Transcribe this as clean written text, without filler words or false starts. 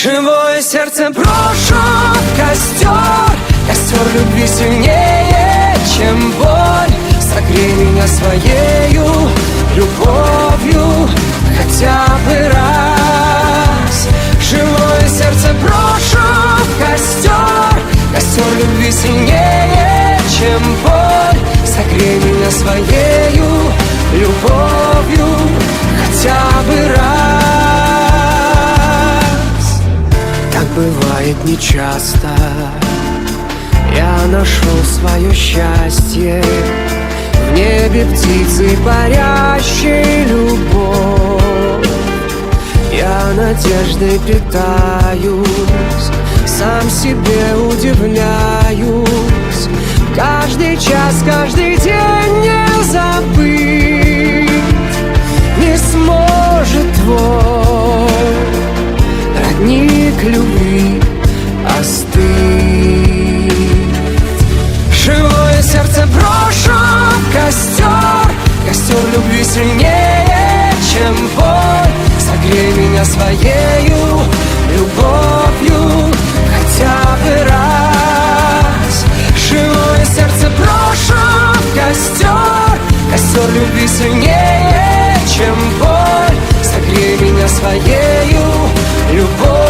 Живое сердце брошу в костер, костер любви сильнее, чем боль. Согрей меня своею любовью хотя бы раз. Живое сердце брошу в костер, костер любви сильнее, чем боль. Согрей меня своею любовью хотя бы раз. Так бывает нечасто, я нашел свое счастье в небе птицы парящей любовь. Я надеждой питаюсь, сам себе удивляюсь. Каждый час, каждый день не забыть не сможет твой родник любви остыть. Живое сердце брошу в костер, костер любви сильнее, чем боль. Согрей меня своею любовью хотя бы раз. Живое сердце брошу в костер, костер любви сильнее, чем боль. Согрей меня своею любовью